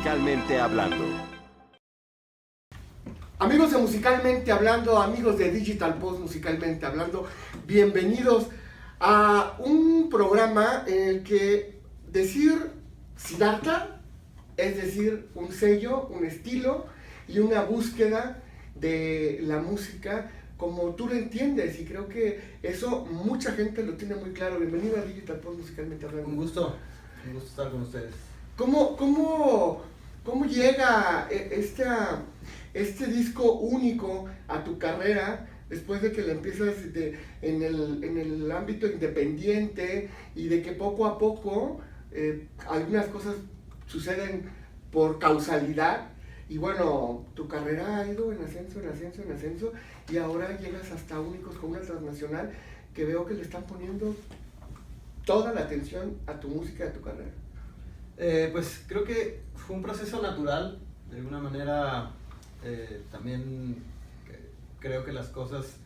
Musicalmente Hablando. Amigos de Musicalmente Hablando, amigos de Digital Post Musicalmente Hablando, bienvenidos a un programa en el que decir Siddhartha es decir un sello, un estilo y una búsqueda de la música como tú lo entiendes, y creo que eso mucha gente lo tiene muy claro. Bienvenido a Digital Post Musicalmente Hablando. Un gusto estar con ustedes. ¿Cómo llega este disco único a tu carrera después de que le empiezas en el ámbito independiente y de que poco a poco algunas cosas suceden por causalidad? Y bueno, tu carrera ha ido en ascenso, y ahora llegas hasta Únicos con una transnacional que veo que le están poniendo toda la atención a tu música y a tu carrera. Pues creo que fue un proceso natural, de alguna manera. También creo que las cosas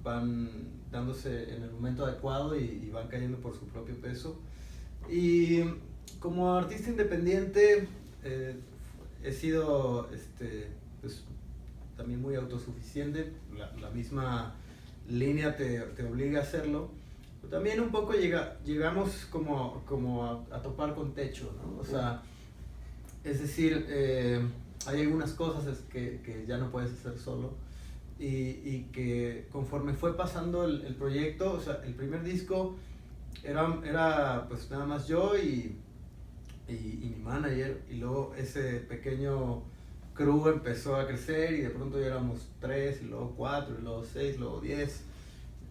van dándose en el momento adecuado y van cayendo por su propio peso. Y como artista independiente he sido pues, también muy autosuficiente. La misma línea te obliga a hacerlo. Pero también un poco llegamos como a topar con techo, ¿no? O sea, es decir, hay algunas cosas que ya no puedes hacer solo y que conforme fue pasando el proyecto, o sea, el primer disco era pues nada más yo y mi manager, y luego ese pequeño crew empezó a crecer y de pronto ya éramos 3, y luego 4, y luego 6, luego 10.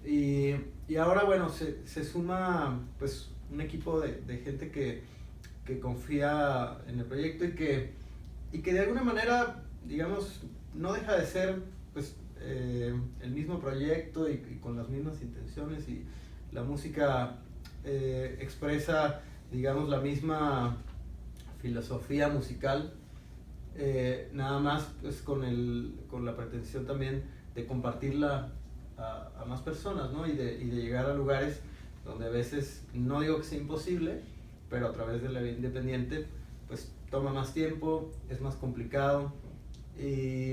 Y ahora, bueno, se suma pues un equipo de gente que confía en el proyecto y que de alguna manera, digamos, no deja de ser pues el mismo proyecto y con las mismas intenciones, y la música expresa, digamos, la misma filosofía musical, nada más pues con la pretensión también de compartirla a más personas, ¿no? Y de llegar a lugares donde a veces, no digo que sea imposible, pero a través de la vida independiente pues toma más tiempo, es más complicado, y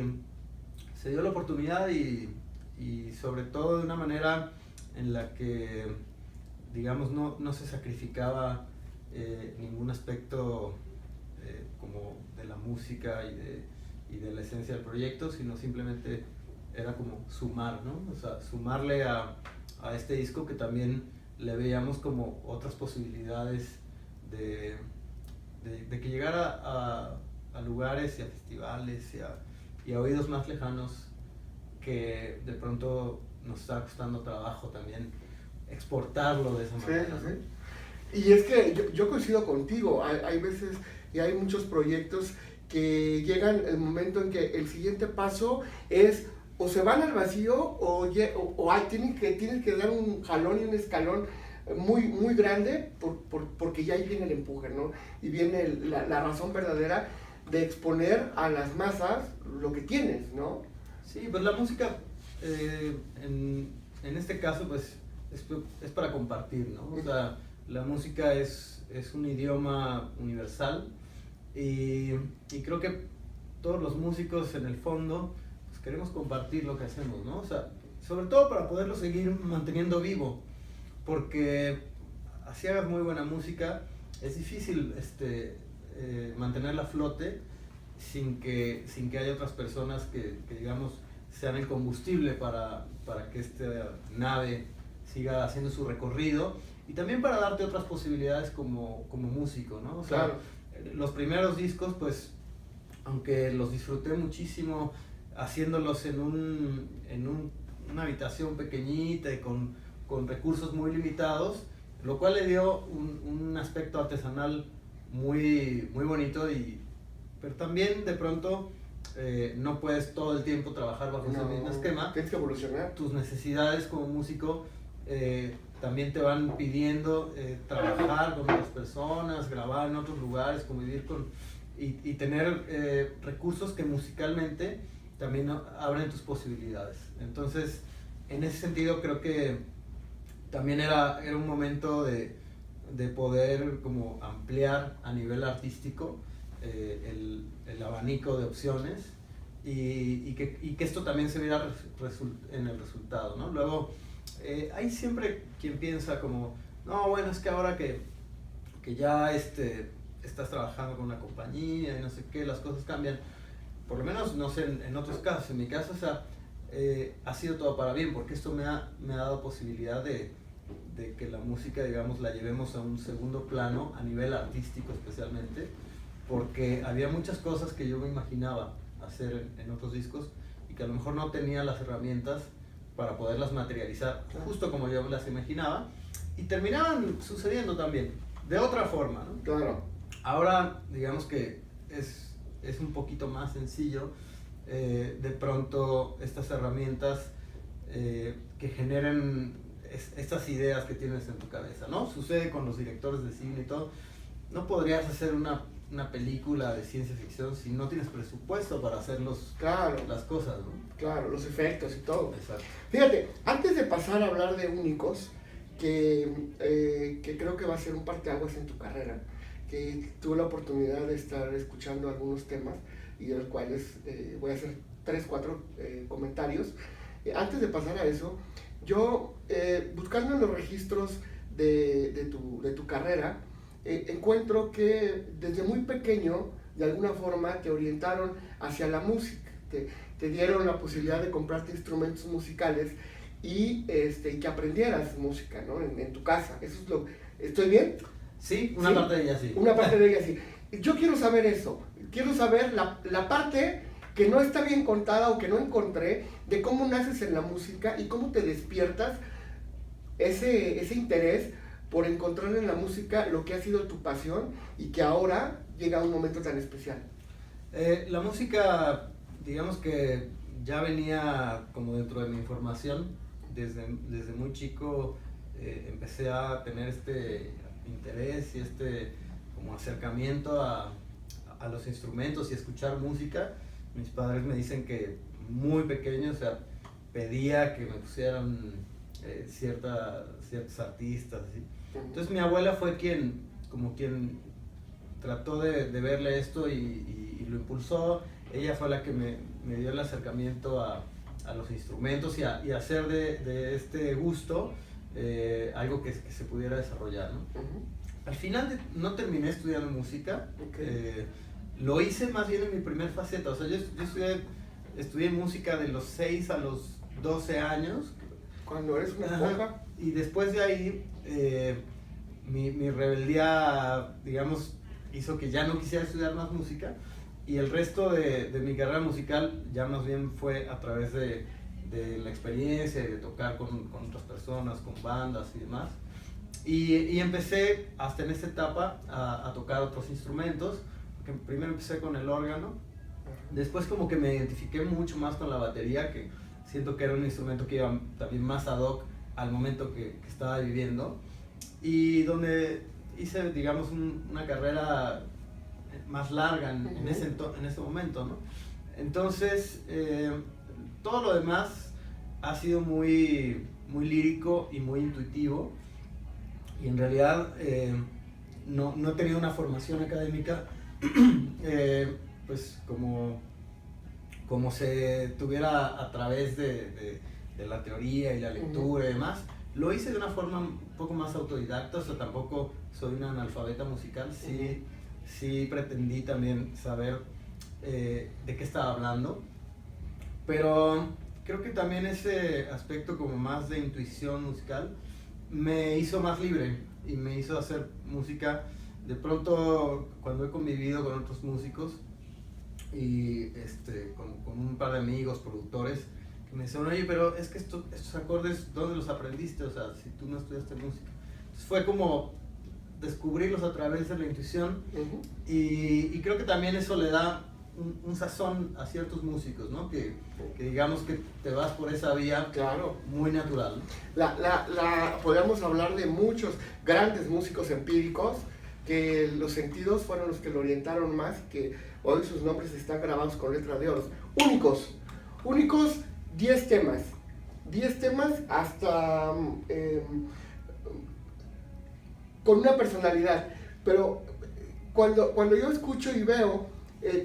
se dio la oportunidad y sobre todo de una manera en la que, digamos, no se sacrificaba ningún aspecto como de la música y de la esencia del proyecto, sino simplemente era como sumar, ¿no? O sea, sumarle a este disco, que también le veíamos como otras posibilidades de que llegara a lugares y a festivales y a oídos más lejanos, que de pronto nos está costando trabajo también exportarlo de esa manera. Sí, sí. Y es que yo coincido contigo, hay veces y hay muchos proyectos que llegan el momento en que el siguiente paso es o se van al vacío o tienes que dar un jalón y un escalón muy grande porque ya ahí viene el empuje, ¿no? Y viene la razón verdadera de exponer a las masas lo que tienes, ¿no? Sí, pues la música en este caso pues es para compartir, ¿no? O sea, la música es un idioma universal, y creo que todos los músicos en el fondo pues queremos compartir lo que hacemos, ¿no? O sea, sobre todo para poderlo seguir manteniendo vivo, porque así hagas muy buena música, es difícil mantenerla a flote sin que haya otras personas que digamos sean el combustible para que esta nave siga haciendo su recorrido, y también para darte otras posibilidades como músico, ¿no? O sea, Claro. Los primeros discos, pues, aunque los disfruté muchísimo haciéndolos en una habitación pequeñita y con recursos muy limitados, lo cual le dio un aspecto artesanal muy bonito, pero también de pronto no puedes todo el tiempo trabajar bajo ese mismo esquema. Tienes que evolucionar. Tus necesidades como músico también te van pidiendo trabajar con otras personas, grabar en otros lugares, convivir y tener recursos que musicalmente también abren tus posibilidades. Entonces, en ese sentido creo que también era un momento de poder como ampliar a nivel artístico el abanico de opciones y que esto también se viera en el resultado, ¿no? Luego, hay siempre quien piensa como, no, bueno, es que ahora que ya estás trabajando con una compañía y no sé qué, las cosas cambian. Por lo menos, no sé, en otros casos, en mi caso, o sea, ha sido todo para bien, porque esto me ha dado posibilidad de que la música, digamos, la llevemos a un segundo plano, a nivel artístico especialmente, porque había muchas cosas que yo me imaginaba hacer en otros discos y que a lo mejor no tenía las herramientas para poderlas materializar justo como yo las imaginaba, y terminaban sucediendo también, de otra forma, ¿no? Claro. Ahora, digamos que es un poquito más sencillo, de pronto estas herramientas que generen estas ideas que tienes en tu cabeza, ¿no? Sucede con los directores de cine y todo. No podrías hacer una película de ciencia ficción si no tienes presupuesto para hacer las cosas, ¿no? Claro, los efectos y todo. Exacto. Fíjate, antes de pasar a hablar de Únicos, que creo que va a ser un parteaguas en tu carrera, que tuve la oportunidad de estar escuchando algunos temas y de los cuales voy a hacer 3, 4 comentarios. Antes de pasar a eso, yo, buscando en los registros de tu carrera, encuentro que desde muy pequeño, de alguna forma, te orientaron hacia la música, te dieron la posibilidad de comprarte instrumentos musicales y que aprendieras música, ¿no? En tu casa. Eso es lo... ¿Estoy bien? Sí, una parte de ella sí. Una parte de ella sí. Yo quiero saber eso. Quiero saber la parte que no está bien contada o que no encontré de cómo naces en la música y cómo te despiertas ese interés por encontrar en la música lo que ha sido tu pasión y que ahora llega a un momento tan especial. La música, digamos que ya venía como dentro de mi formación. Desde muy chico empecé a tener este interés y como acercamiento a los instrumentos y escuchar música. Mis padres me dicen que muy pequeño, o sea, pedía que me pusieran ciertos artistas, ¿sí? Entonces mi abuela fue quien trató de verle esto y lo impulsó. Ella fue la que me dio el acercamiento a los instrumentos y a hacer de este gusto algo que se pudiera desarrollar, ¿no? Al final no terminé estudiando música. Lo hice más bien en mi primer faceta. O sea, yo estudié música de los 6 a los 12 años. Cuando eres una esponja. Y después de ahí, mi rebeldía, digamos, hizo que ya no quisiera estudiar más música. Y el resto de mi carrera musical ya más bien fue a través de la experiencia y de tocar con otras personas, con bandas y demás. Y empecé hasta en esta etapa a tocar otros instrumentos. Porque primero empecé con el órgano, después como que me identifiqué mucho más con la batería, que siento que era un instrumento que iba también más ad hoc al momento que estaba viviendo, y donde hice, digamos, una carrera más larga en ese momento, ¿no? Entonces, todo lo demás ha sido muy, muy lírico y muy intuitivo, y en realidad no he tenido una formación académica pues como se tuviera a través de la teoría y la lectura y demás. Lo hice de una forma un poco más autodidacta, o sea, tampoco soy un analfabeta musical. Sí pretendí también saber de qué estaba hablando, pero creo que también ese aspecto como más de intuición musical me hizo más libre y me hizo hacer música. De pronto, cuando he convivido con otros músicos y con un par de amigos, productores, que me dicen, oye, pero es que estos acordes, ¿dónde los aprendiste? O sea, si tú no estudiaste música. Entonces fue como descubrirlos a través de la intuición. Y creo que también eso le da un sazón a ciertos músicos, ¿no? Que digamos que te vas por esa vía, claro, muy natural. Podríamos hablar de muchos grandes músicos empíricos que los sentidos fueron los que lo orientaron más, que hoy sus nombres están grabados con letra de oro. Únicos, 10 temas hasta con una personalidad, pero cuando yo escucho y veo,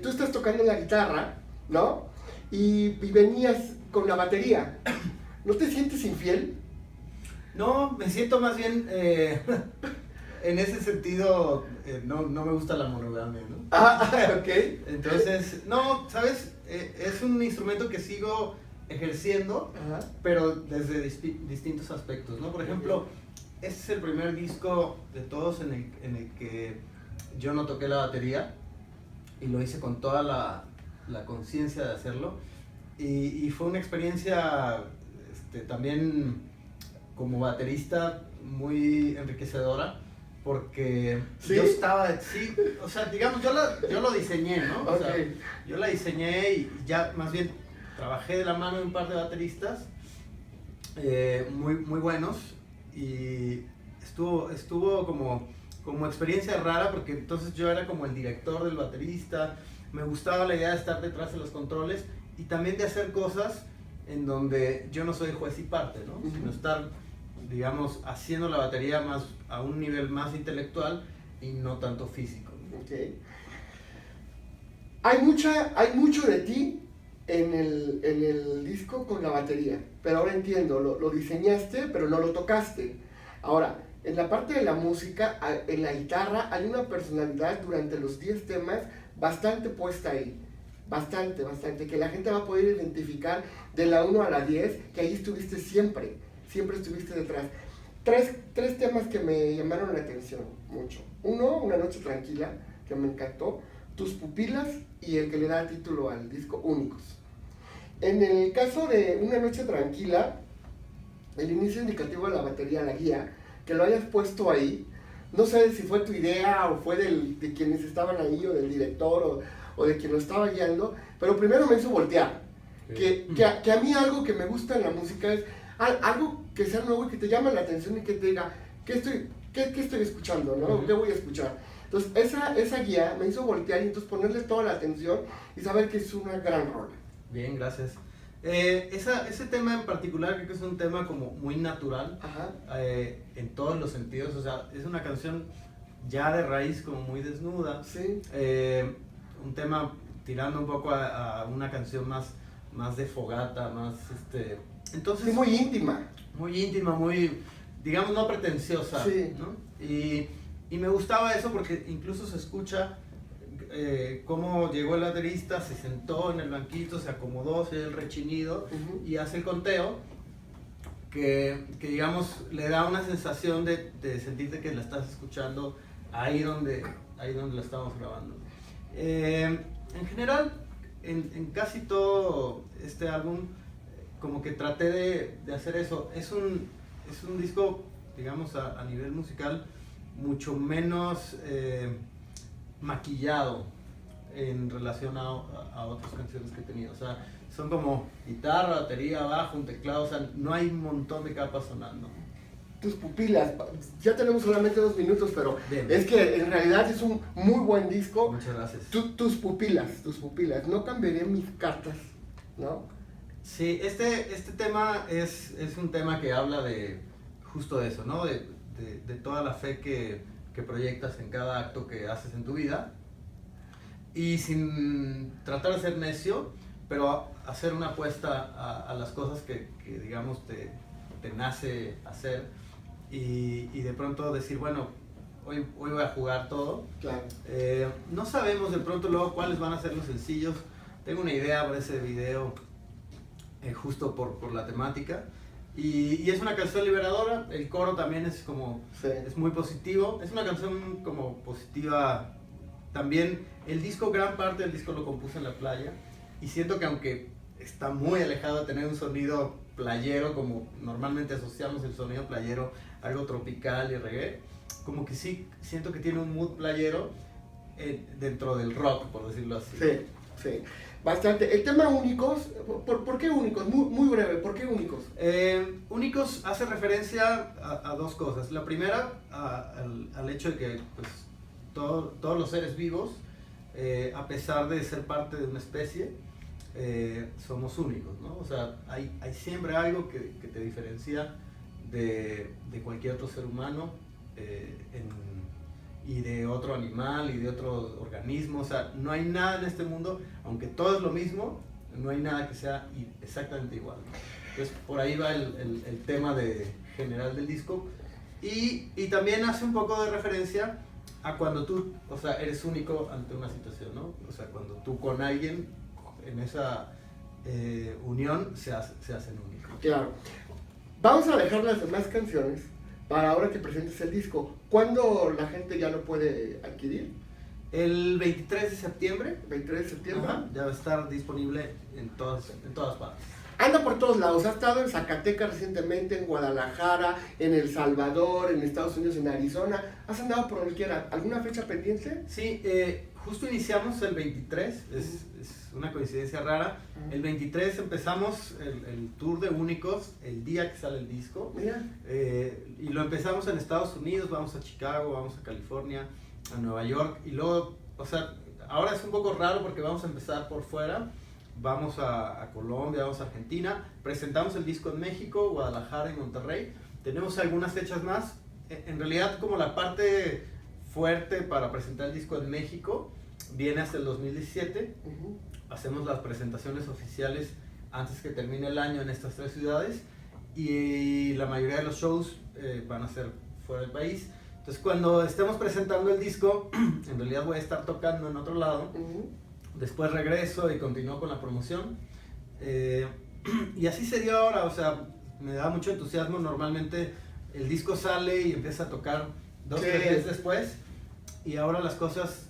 tú estás tocando la guitarra, ¿no? Y venías con la batería, ¿no te sientes infiel? No, me siento más bien, en ese sentido, no me gusta la monogamia, ¿no? Ah, ok. Entonces, no, ¿sabes? Es un instrumento que sigo ejerciendo, Ajá. pero desde distintos aspectos, ¿no? Por ejemplo, este es el primer disco de todos en el que yo no toqué la batería y lo hice con toda la conciencia de hacerlo y fue una experiencia también como baterista muy enriquecedora porque ¿Sí? yo estaba, sí, o sea, digamos, yo lo diseñé, ¿no? O sea, Okay. yo la diseñé y ya más bien trabajé de la mano de un par de bateristas muy buenos y estuvo como experiencia rara porque entonces yo era como el director del baterista, me gustaba la idea de estar detrás de los controles y también de hacer cosas en donde yo no soy juez y parte, ¿no? Uh-huh. Sino estar, digamos, haciendo la batería más a un nivel más intelectual y no tanto físico. Okay. Hay mucho de ti en el disco con la batería, pero ahora entiendo, lo diseñaste, pero no lo tocaste. Ahora, en la parte de la música, en la guitarra, hay una personalidad durante los 10 temas bastante puesta ahí. Bastante, que la gente va a poder identificar de la 1 a la 10, que ahí estuviste siempre estuviste detrás. Tres temas que me llamaron la atención mucho. Uno, Una noche tranquila, que me encantó, Tus pupilas y el que le da título al disco, Únicos. En el caso de Una noche tranquila, el inicio indicativo de la batería, la guía, que lo hayas puesto ahí, no sé si fue tu idea o fue de quienes estaban ahí o del director o de quien lo estaba guiando, pero primero me hizo voltear. Sí. Que a mí algo que me gusta en la música es algo que sea nuevo y que te llame la atención y que te diga, ¿qué estoy escuchando? ¿No? Uh-huh. ¿Qué voy a escuchar? Entonces esa guía me hizo voltear y entonces ponerle toda la atención y saber que es una gran rola. Bien, gracias. Ese tema en particular creo que es un tema como muy natural. Ajá. En todos los sentidos, o sea, es una canción ya de raíz como muy desnuda. Sí. Un tema tirando un poco a una canción más de fogata, más entonces Sí, muy íntima. muy íntima, muy, digamos, no pretenciosa, Sí. ¿no? Y me gustaba eso porque incluso se escucha cómo llegó el baterista, se sentó en el banquito, se acomodó, se dio el rechinido Uh-huh. y hace el conteo que digamos le da una sensación de sentirte que la estás escuchando ahí donde la estamos grabando. En general, en casi todo este álbum, como que traté de hacer eso. Es un disco, digamos, a nivel musical, mucho menos maquillado en relación a otras canciones que he tenido. O sea, son como guitarra, batería, bajo, un teclado, o sea, no hay un montón de capas sonando. Tus pupilas, ya tenemos solamente 2 minutos, pero Bien. es que en realidad es un muy buen disco. Muchas gracias. Tus pupilas, no cambiaré mis cartas, ¿no? Sí, este tema es un tema que habla justo de eso, ¿no? De toda la fe que proyectas en cada acto que haces en tu vida y sin tratar de ser necio, pero hacer una apuesta a las cosas que digamos te nace hacer y de pronto decir, bueno, hoy voy a jugar todo. Claro. No sabemos de pronto luego cuáles van a ser los sencillos. Tengo una idea para ese video justo por la temática y es una canción liberadora. El coro también es como Sí. es muy positivo, es una canción como positiva también. El disco, gran parte del disco lo compuse en la playa y siento que aunque está muy alejado de tener un sonido playero como normalmente asociamos el sonido playero, algo tropical y reggae, como que sí siento que tiene un mood playero dentro del rock, por decirlo así. Sí, sí. Bastante. El tema Únicos, ¿por qué Únicos? Muy breve, ¿por qué Únicos? Únicos hace referencia a dos cosas. La primera, al hecho de que pues, todos los seres vivos, a pesar de ser parte de una especie, somos únicos, ¿no? O sea, hay siempre algo que te diferencia de cualquier otro ser humano y de otro animal y de otro organismo. O sea, no hay nada en este mundo, aunque todo es lo mismo, no hay nada que sea exactamente igual, ¿no? Entonces, por ahí va el tema general del disco. Y también hace un poco de referencia a cuando tú, o sea, eres único ante una situación, ¿no? O sea, cuando tú con alguien, en esa unión, se hacen únicos. Claro. Vamos a dejar las demás canciones para ahora que presentes el disco. ¿Cuándo la gente ya lo puede adquirir? El 23 de septiembre. 23 de septiembre. Ajá, ya va a estar disponible en todas partes. Anda por todos lados. Ha estado en Zacatecas recientemente, en Guadalajara, en El Salvador, en Estados Unidos, en Arizona. ¿Has andado por donde quiera? ¿Alguna fecha pendiente? Sí, justo iniciamos el 23, es una coincidencia rara. El 23 empezamos el tour de Únicos el día que sale el disco. Mira. Y lo empezamos en Estados Unidos, vamos a Chicago, vamos a California, a Nueva York. Y luego, o sea, ahora es un poco raro porque vamos a empezar por fuera. Vamos a Colombia, vamos a Argentina, presentamos el disco en México, Guadalajara y Monterrey. Tenemos algunas fechas más. En realidad, como la parte fuerte para presentar el disco en México viene hasta el 2017. Hacemos las presentaciones oficiales antes que termine el año en estas 3 ciudades y la mayoría de los shows van a ser fuera del país. Entonces, cuando estemos presentando el disco, en realidad voy a estar tocando en otro lado. Después regreso y continúo con la promoción. Y así se dio ahora, o sea, me da mucho entusiasmo. Normalmente el disco sale y empieza a tocar 2 o 3 días después. Y ahora las cosas,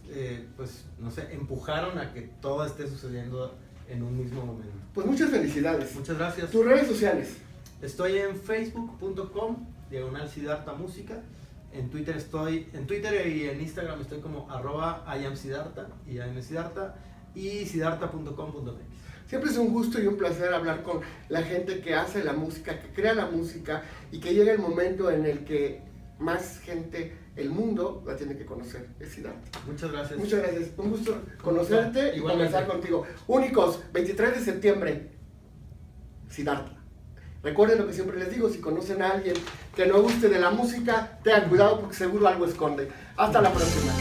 pues, no sé, empujaron a que todo esté sucediendo en un mismo momento. Pues muchas felicidades. Muchas gracias. ¿Tus redes sociales? Estoy en facebook.com/Siddhartha Música. En Twitter y en Instagram estoy como @IamSiddhartha y IamSiddhartha y siddhartha.com.mx. Siempre es un gusto y un placer hablar con la gente que hace la música, que crea la música y que llega el momento en el que más gente, el mundo, la tiene que conocer. Es Siddhartha. Muchas gracias. Muchas gracias. Un gusto conocerte y Igualmente. conversar contigo. Únicos, 23 de septiembre, Siddhartha. Recuerden lo que siempre les digo, si conocen a alguien que no guste de la música, tengan cuidado porque seguro algo esconde. Hasta la próxima.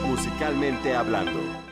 Musicalmente hablando.